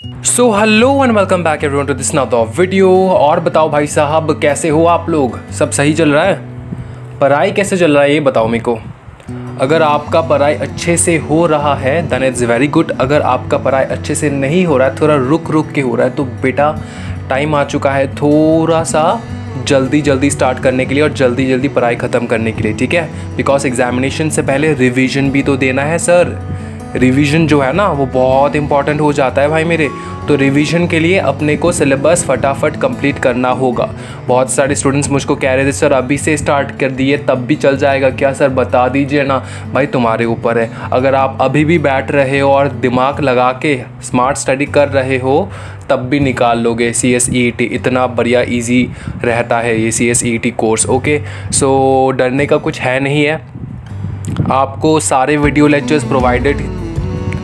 So hello and welcome back everyone to this now video. और बताओ भाई साहब, कैसे हो आप लोग? सब सही चल रहा है? पढ़ाई कैसे चल रहा है ये बताओ मेरे को। अगर आपका पढ़ाई अच्छे से हो रहा है देन इट्स वेरी गुड। अगर आपका पढ़ाई अच्छे से नहीं हो रहा है, थोड़ा रुक रुक के हो रहा है, तो बेटा टाइम आ चुका है थोड़ा सा जल्दी स्टार्ट करने के लिए और जल्दी पढ़ाई ख़त्म करने के लिए, ठीक है? बिकॉज एग्जामिनेशन से पहले रिवीजन भी तो देना है सर। रिवीजन जो है ना वो बहुत इंपॉर्टेंट हो जाता है भाई मेरे। तो रिवीजन के लिए अपने को सिलेबस फटाफट कंप्लीट करना होगा। बहुत सारे स्टूडेंट्स मुझको कह रहे थे सर अभी से स्टार्ट कर दिए तब भी चल जाएगा क्या सर, बता दीजिए ना। भाई तुम्हारे ऊपर है। अगर आप अभी भी बैठ रहे हो और दिमाग लगा के स्मार्ट स्टडी कर रहे हो तब भी निकाल लोगे CSEET। इतना बढ़िया इजी रहता है ये CSEET कोर्स। ओके, सो डरने का कुछ है नहीं है। आपको सारे वीडियो लेक्चर्स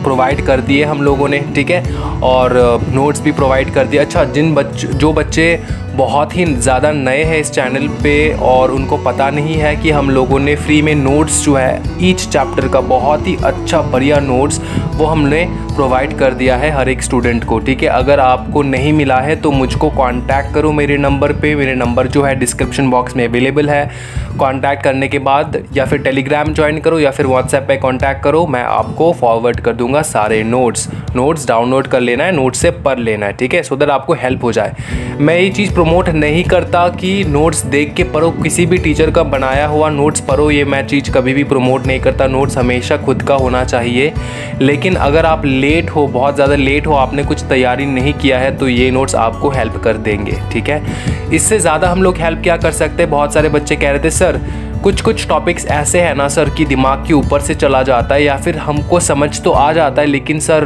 प्रोवाइड कर दिए हम लोगों ने, ठीक है? और नोट्स भी प्रोवाइड कर दिए। अच्छा, जो बच्चे बहुत ही ज़्यादा नए हैं इस चैनल पे और उनको पता नहीं है कि हम लोगों ने फ्री में नोट्स जो है ईच चैप्टर का बहुत ही अच्छा बढ़िया नोट्स वो हमने प्रोवाइड कर दिया है हर एक स्टूडेंट को, ठीक है? अगर आपको नहीं मिला है तो मुझको कांटेक्ट करो मेरे नंबर पे। मेरे नंबर जो है डिस्क्रिप्शन बॉक्स में अवेलेबल है। कांटेक्ट करने के बाद या फिर टेलीग्राम ज्वाइन करो या फिर व्हाट्सएप पे कांटेक्ट करो, मैं आपको फॉरवर्ड कर दूंगा सारे नोट्स डाउनलोड कर लेना है, नोट्स से पढ़ लेना है, ठीक है? सो दैट आपको हेल्प हो जाए। मैं ये चीज़ प्रमोट नहीं करता कि नोट्स देख के पढ़ो, किसी भी टीचर का बनाया हुआ नोट्स पढ़ो, ये मैं चीज़ कभी भी प्रमोट नहीं करता। नोट्स हमेशा खुद का होना चाहिए। लेकिन अगर आप लेट हो, बहुत ज़्यादा लेट हो, आपने कुछ तैयारी नहीं किया है तो ये नोट्स आपको हेल्प कर देंगे, ठीक है? इससे ज़्यादा हम लोग हेल्प क्या कर सकते हैं? बहुत सारे बच्चे कह रहे थे सर कुछ टॉपिक्स ऐसे हैं ना सर कि दिमाग के ऊपर से चला जाता है या फिर हमको समझ तो आ जाता है लेकिन सर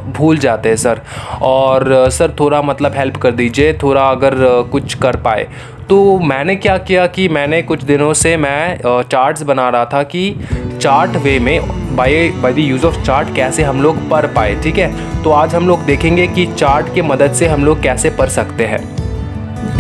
भूल जाते हैं सर, और सर थोड़ा मतलब हेल्प कर दीजिए, थोड़ा अगर कुछ कर पाए। तो मैंने क्या किया कि मैंने कुछ दिनों से मैं चार्ट्स बना रहा था कि चार्ट वे में by the use of chart कैसे हम लोग पढ़ पाए, ठीक है? तो आज हम लोग देखेंगे कि चार्ट के मदद से हम लोग कैसे पढ़ सकते हैं।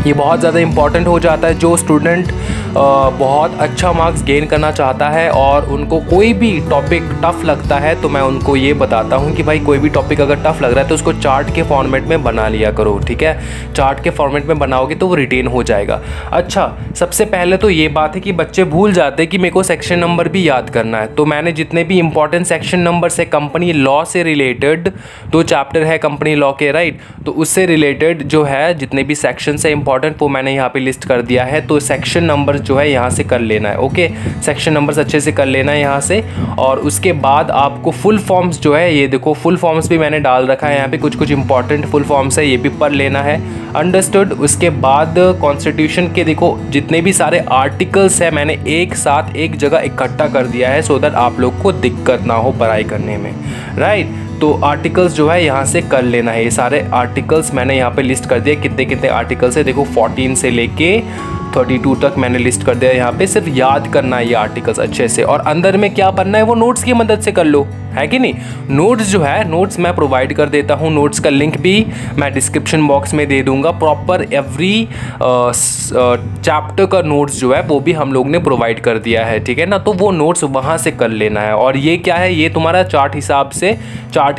ये बहुत ज़्यादा इम्पॉर्टेंट हो जाता है। जो स्टूडेंट बहुत अच्छा मार्क्स गेन करना चाहता है और उनको कोई भी टॉपिक टफ़ लगता है तो मैं उनको ये बताता हूँ कि भाई कोई भी टॉपिक अगर टफ़ लग रहा है तो उसको चार्ट के फॉर्मेट में बना लिया करो, ठीक है? चार्ट के फॉर्मेट में बनाओगे तो वो रिटेन हो जाएगा। अच्छा, सबसे पहले तो ये बात है कि बच्चे भूल जाते हैं कि मेरे को सेक्शन नंबर भी याद करना है। तो मैंने जितने भी इंपॉर्टेंट सेक्शन नंबर है कंपनी लॉ से रिलेटेड, 2 चैप्टर है कंपनी लॉ के, राइट? तो उससे रिलेटेड जो है जितने भी सेक्शन है इंपॉर्टेंट वो मैंने यहाँ पे लिस्ट कर दिया है। तो सेक्शन नंबर जो है यहाँ से कर लेना है। ओके, सेक्शन नंबर्स अच्छे से कर लेना है यहाँ से। और उसके बाद आपको फुल फॉर्म्स जो है, ये देखो फुल फॉर्म्स भी मैंने डाल रखा है यहाँ पे, कुछ इंपॉर्टेंट फुल फॉर्म्स है, ये भी पढ़ लेना है। अंडरस्टूड? उसके बाद कॉन्स्टिट्यूशन के देखो जितने भी सारे आर्टिकल्स हैं मैंने एक साथ एक जगह इकट्ठा कर दिया है सो दैट आप लोग को दिक्कत ना हो पढ़ाई करने में, राइट? तो आर्टिकल्स जो है यहाँ से कर लेना है। ये सारे आर्टिकल्स मैंने यहाँ पे लिस्ट कर दिया, कितने आर्टिकल्स है देखो 14 से लेके 32 तक मैंने लिस्ट कर दिया यहाँ पे। सिर्फ याद करना है ये आर्टिकल्स अच्छे से, और अंदर में क्या पढ़ना है वो नोट्स की मदद से कर लो, है कि नहीं? नोट्स जो है नोट्स मैं प्रोवाइड कर देता हूँ। नोट्स का लिंक भी मैं डिस्क्रिप्शन बॉक्स में दे दूंगा। प्रॉपर एवरी चैप्टर का नोट्स जो है वो भी हम लोग ने प्रोवाइड कर दिया है, ठीक है ना? तो वो नोट्स वहाँ से कर लेना है। और ये क्या है, ये तुम्हारा चार्ट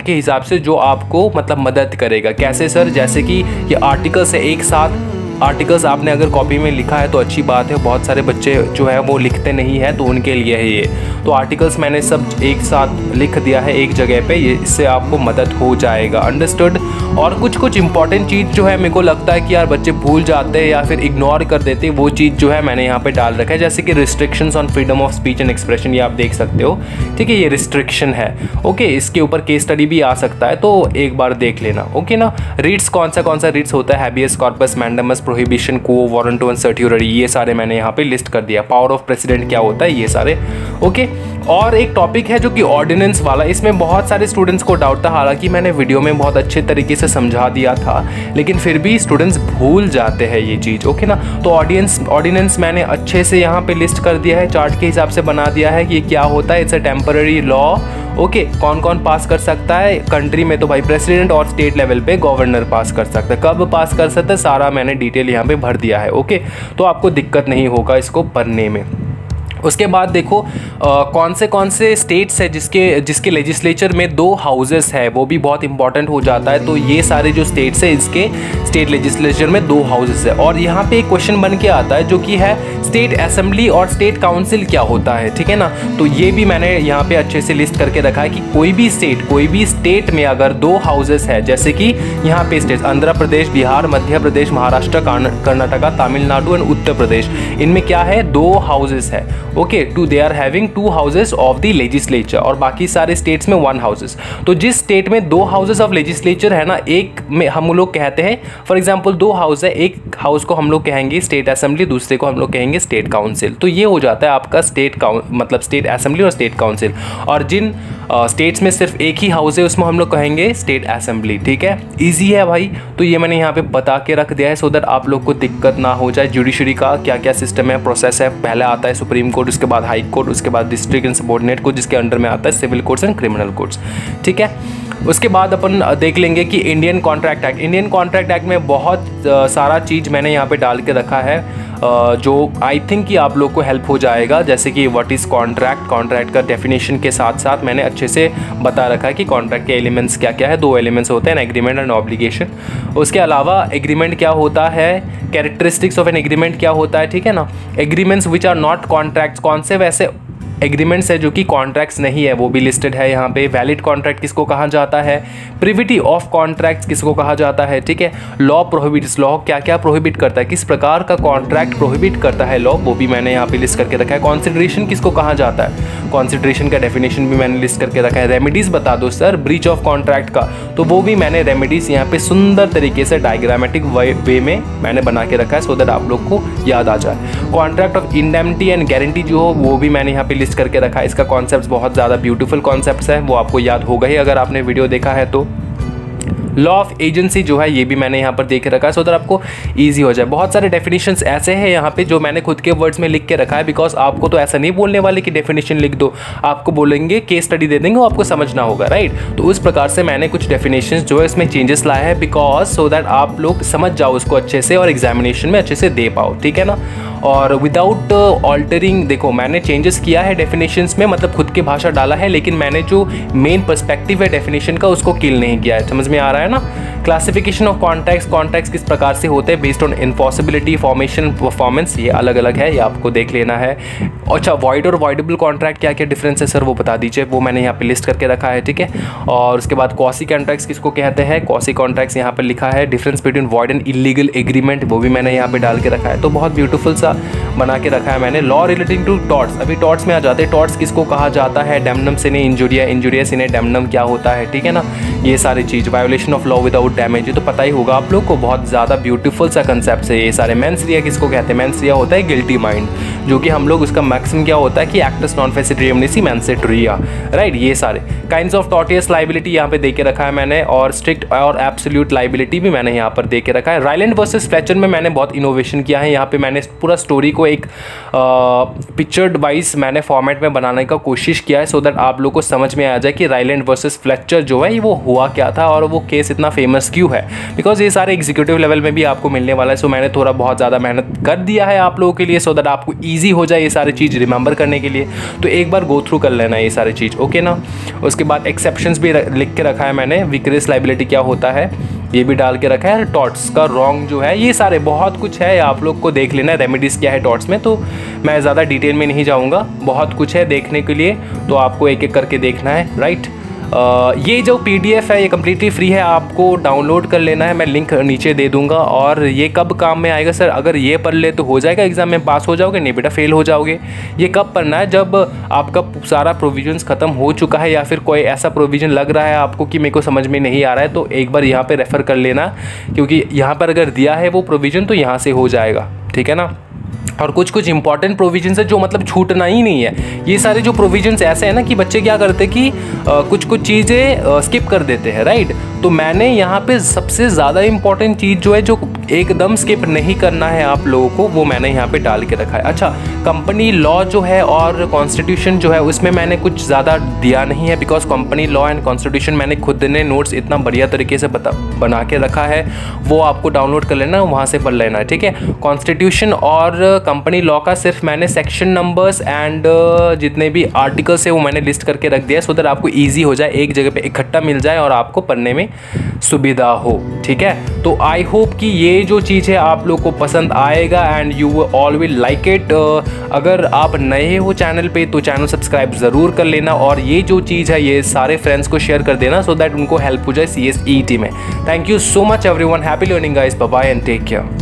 के हिसाब से जो आपको मतलब मदद करेगा। कैसे सर? जैसे कि ये आर्टिकल्स है, एक साथ आर्टिकल्स आपने अगर कॉपी में लिखा है तो अच्छी बात है। बहुत सारे बच्चे जो है वो लिखते नहीं है तो उनके लिए है ये। तो आर्टिकल्स मैंने सब एक साथ लिख दिया है एक जगह पे, ये इससे आपको मदद हो जाएगा। अंडरस्टूड? और कुछ इंपॉर्टेंट चीज़ जो है मेरे को लगता है कि यार बच्चे भूल जाते हैं या फिर इग्नोर कर देते हैं, वो चीज़ जो है मैंने यहाँ पे डाल रखा है। जैसे कि restrictions on freedom of speech and expression, ये आप देख सकते हो, ठीक है? ये रिस्ट्रिक्शन है। ओके, इसके ऊपर केस स्टडी भी आ सकता है तो एक बार देख लेना। ओके ना? रीड्स कौन सा रीड्स होता है? हैबियस कॉर्पस, मैंडेमस, प्रोहिबिशन, को वारंट एंड सर्ट्यूररी, ये सारे मैंने यहाँ पे लिस्ट कर दिया। पावर ऑफ प्रेसिडेंट क्या होता है, ये सारे। ओके, और एक टॉपिक है जो कि ऑर्डिनेंस वाला। इसमें बहुत सारे स्टूडेंट्स को डाउट था, हालांकि मैंने वीडियो में बहुत अच्छे तरीके से समझा दिया था लेकिन फिर भी स्टूडेंट्स भूल जाते हैं ये चीज़। ओके ना? तो ऑर्डिनेंस मैंने अच्छे से यहाँ पे लिस्ट कर दिया है, चार्ट के हिसाब से बना दिया है कि ये क्या होता है। It's a temporary law. Okay, कौन पास कर सकता है कंट्री में? तो भाई प्रेसिडेंट, और स्टेट लेवल पे गवर्नर पास कर सकता है। कब पास कर सकता है सारा मैंने डिटेल यहाँ पे भर दिया है। ओके, तो आपको दिक्कत नहीं होगा इसको पढ़ने में। उसके बाद देखो कौन से स्टेट्स है जिसके लेजिस्लेचर में 2 हाउसेस है, वो भी बहुत इंपॉर्टेंट हो जाता है। तो ये सारे जो स्टेट्स है इसके स्टेट लेजिस्लेचर में 2 हाउसेस है। और यहाँ पे एक क्वेश्चन बन के आता है जो कि है स्टेट असेंबली और स्टेट काउंसिल क्या होता है, ठीक है ना। तो ये भी मैंने यहाँ पे अच्छे से लिस्ट करके रखा है कि कोई भी स्टेट में अगर 2 हाउसेस है, जैसे कि यहाँ पे स्टेट आंध्र प्रदेश, बिहार, मध्य प्रदेश, महाराष्ट्र, कर्नाटका, तमिलनाडु एंड उत्तर प्रदेश, इनमें क्या है 2 हाउसेस है। Okay, they are having 2 houses of the legislature और बाकी सारे स्टेट्स में 1 हाउसेस। तो जिस स्टेट में 2 हाउसेस ऑफ लेजिस्लेचर है ना, एक में हम लोग कहते हैं, फॉर एग्जांपल 2 हाउस है, एक हाउस को हम लोग कहेंगे स्टेट असेंबली, दूसरे को हम लोग कहेंगे स्टेट काउंसिल। तो ये हो जाता है आपका स्टेट असेंबली और स्टेट काउंसिल। और जिन स्टेट्स में सिर्फ एक ही हाउस है उसमें हम लोग कहेंगे स्टेट असेंबली, ठीक है। ईजी है भाई। तो ये मैंने यहाँ पे बता के रख दिया है सो दैट आप लोग को दिक्कत ना हो जाए। जुडिशरी का क्या क्या सिस्टम है, प्रोसेस है, पहले आता है सुप्रीम कोर्ट, उसके बाद हाई कोर्ट, उसके बाद डिस्ट्रिक्ट एंड सबऑर्डिनेट कोर्ट, जिसके अंडर में आता है civil courts and criminal courts, ठीक है। उसके बाद अपन देख लेंगे कि इंडियन कॉन्ट्रैक्ट एक्ट में बहुत सारा चीज़ मैंने यहाँ पे डाल के रखा है जो आई थिंक कि आप लोग को हेल्प हो जाएगा। जैसे कि व्हाट इज़ कॉन्ट्रैक्ट का डेफिनेशन के साथ साथ मैंने अच्छे से बता रखा है कि कॉन्ट्रैक्ट के एलिमेंट्स क्या क्या है। 2 एलिमेंट्स होते हैं, एग्रीमेंट एंड ऑब्लिगेशन। उसके अलावा एग्रीमेंट क्या होता है, कैरेक्टरिस्टिक्स ऑफ एन एग्रीमेंट क्या होता है, ठीक है ना। Agreements which are not contracts, कौन से वैसे एग्रीमेंट्स है जो कि कॉन्ट्रैक्ट्स नहीं है, वो भी लिस्टेड है यहाँ पे। वैलिड कॉन्ट्रैक्ट किसको कहा जाता है, प्रिविटी ऑफ कॉन्ट्रैक्ट्स किसको कहा जाता है, ठीक है। लॉ प्रोहिबिट्स, लॉ क्या क्या प्रोहिबिट करता है, किस प्रकार का कॉन्ट्रैक्ट प्रोहिबिट करता है लॉ, वो भी मैंने यहाँ पे लिस्ट करके रखा है। कॉन्सिडरेशन किसको कहा जाता है, कॉन्सिडरेशन का डेफिनेशन भी मैंने लिस्ट करके रखा है। रेमेडीज़ बता दो सर ब्रीच ऑफ कॉन्ट्रैक्ट का, तो वो भी मैंने रेमेडीज़ यहाँ पे सुंदर तरीके से डायग्रामेटिक वे में मैंने बना के रखा है सो दैट आप लोग को याद आ जाए। Contract of indemnity and guarantee जो हो वो भी मैंने यहाँ पे लिस्ट करके रखा है। इसका कॉन्सेप्ट बहुत ज़्यादा ब्यूटीफुल कॉन्सेप्ट है, वो आपको याद होगा ही अगर आपने वीडियो देखा है तो। लॉ ऑफ एजेंसी जो है ये भी मैंने यहाँ पर देख रखा है सो दैट आपको इजी हो जाए। बहुत सारे डेफिनेशंस ऐसे हैं यहाँ पे जो मैंने खुद के वर्ड्स में लिख के रखा है, बिकॉज आपको तो ऐसा नहीं बोलने वाले कि डेफिनेशन लिख दो, आपको बोलेंगे केस स्टडी दे देंगे, आपको समझना होगा, राइट। तो उस प्रकार से मैंने कुछ डेफिनेशंस जो है इसमें चेंजेस लाए हैं, बिकॉज सो दैट आप लोग समझ जाओ उसको अच्छे से और एग्जामिनेशन में अच्छे से दे पाओ, ठीक है ना। और विदाउट ऑल्टरिंग, देखो मैंने चेंजेस किया है डेफिनेशंस में, मतलब खुद की भाषा डाला है, लेकिन मैंने जो मेन पर्सपेक्टिव है डेफिनेशन का उसको किल नहीं किया है। समझ में आ रहा है ना। क्लासिफिकेशन ऑफ कॉन्ट्रैक्ट्स किस प्रकार से होते हैं बेस्ड ऑन इन्फॉर्सिबिलिटी, फॉर्मेशन, परफॉर्मेंस, ये अलग अलग है, ये आपको देख लेना है। अच्छा, वॉइड और वॉइडेबल कॉन्ट्रैक्ट क्या क्या डिफरेंस है सर वो बता दीजिए, वो मैंने यहाँ पे लिस्ट करके रखा है, ठीक है। और उसके बाद क्वासी कॉन्ट्रैक्ट्स किसको कहते हैं, क्वासी कॉन्ट्रैक्ट्स यहाँ पर लिखा है। Difference between void and illegal agreement वो भी मैंने यहाँ पे डाल के रखा है, तो बहुत ब्यूटीफुल सा बना के रखा है मैंने। लॉ रिलेटिंग टू टॉर्ट्स, अभी टॉर्ट्स में आ जाते हैं। टॉर्ट्स किसको कहा जाता है, डैमनम सिने इंजुरिया, इंजुरिया सिने डैमनम क्या होता है, ठीक है ना। ये सारी चीज़, violation of law without damage, ये तो पता ही होगा आप लोग को, बहुत ज़्यादा ब्यूटीफुल सा कंसेप्ट है ये सारे। मेंस रिया किसको कहते हैं, मेंस रिया होता है गिल्टी माइंड, जो कि हम लोग उसका मैक्सिमम क्या होता है कि एक्टस नॉन फेसिट रियमनेसी मेंसेट रिया, राइट। ये सारे काइंड्स ऑफ टॉर्टियस लाइबिलिटी यहाँ पे दे के रखा है मैंने, और स्ट्रिक्ट और एब्सोल्यूट लाइबिलिटी भी मैंने यहाँ पर दे के रखा है। राइलैंड वर्सेस फ्लेचर में मैंने बहुत इनोवेशन किया है, यहाँ पे मैंने पूरा स्टोरी को एक पिक्चर्ड वाइज मैंने फॉर्मेट में बनाने का कोशिश किया है सो दैट आप लोग को समझ में आ जाए कि राइलैंड वर्सेस फ्लेचर जो है वो हुआ क्या था और वो केस इतना फेमस क्यों है, बिकॉज ये सारे एग्जीक्यूटिव लेवल में भी आपको मिलने वाला है। सो मैंने थोड़ा बहुत ज़्यादा मेहनत कर दिया है आप लोगों के लिए सो दैट आपको ईजी हो जाए ये सारी चीज़ रिमेंबर करने के लिए। तो एक बार गो थ्रू कर लेना ये सारी चीज़, ओके ना। उसके बाद एक्सेप्शंस भी लिख के रखा है मैंने, विक्रेस लाइबिलिटी क्या होता है ये भी डाल के रखा है। टॉर्ट्स का रॉन्ग जो है, ये सारे बहुत कुछ है, आप लोग को देख लेना है। रेमेडीज़ क्या है टॉर्ट्स में, तो मैं ज़्यादा डिटेल में नहीं जाऊँगा, बहुत कुछ है देखने के लिए, तो आपको एक एक करके देखना है, राइट। ये जो PDF है ये कम्प्लीटली फ्री है, आपको डाउनलोड कर लेना है, मैं लिंक नीचे दे दूंगा। और ये कब काम में आएगा सर, अगर ये पढ़ ले तो हो जाएगा एग्जाम में पास हो जाओगे, नहीं बेटा फेल हो जाओगे। ये कब पढ़ना है, जब आपका सारा प्रोविजंस ख़त्म हो चुका है या फिर कोई ऐसा प्रोविज़न लग रहा है आपको कि मेरे को समझ में नहीं आ रहा है, तो एक बार यहाँ पर रेफ़र कर लेना, क्योंकि यहाँ पर अगर दिया है वो प्रोविज़न तो यहाँ से हो जाएगा, ठीक है ना। और कुछ कुछ इंपॉर्टेंट प्रोविजंस है जो मतलब छूटना ही नहीं है। ये सारे जो प्रोविजंस ऐसे हैं ना कि बच्चे क्या करते हैं कि कुछ कुछ चीज़ें स्किप कर देते हैं, राइट। तो मैंने यहाँ पे सबसे ज़्यादा इंपॉर्टेंट चीज़ जो है जो एकदम स्किप नहीं करना है आप लोगों को, वो मैंने यहाँ पे डाल के रखा है। अच्छा, कंपनी लॉ जो है और कॉन्स्टिट्यूशन जो है उसमें मैंने कुछ ज़्यादा दिया नहीं है, because company law and constitution मैंने खुद ने नोट्स इतना बढ़िया तरीके से बना के रखा है, वो आपको डाउनलोड कर लेना, वहाँ से पढ़ लेना है, ठीक है। कॉन्स्टिट्यूशन और कंपनी लॉ का सिर्फ मैंने सेक्शन नंबर्स एंड जितने भी आर्टिकल्स है वो मैंने लिस्ट करके रख दिया, सो दैट आपको ईजी हो जाए, एक जगह पे इकट्ठा मिल जाए और आपको पढ़ने में सुविधा हो। ठीक है, तो आई होप कि ये जो चीज़ है आप लोग को पसंद आएगा and you all will like it. अगर आप नए हो चैनल पे तो चैनल सब्सक्राइब ज़रूर कर लेना, और ये जो चीज़ है ये सारे फ्रेंड्स को शेयर कर देना, सो दैट उनको हेल्प हो जाए CSET में। Thank you so much everyone, happy learning guys, bye bye and take care.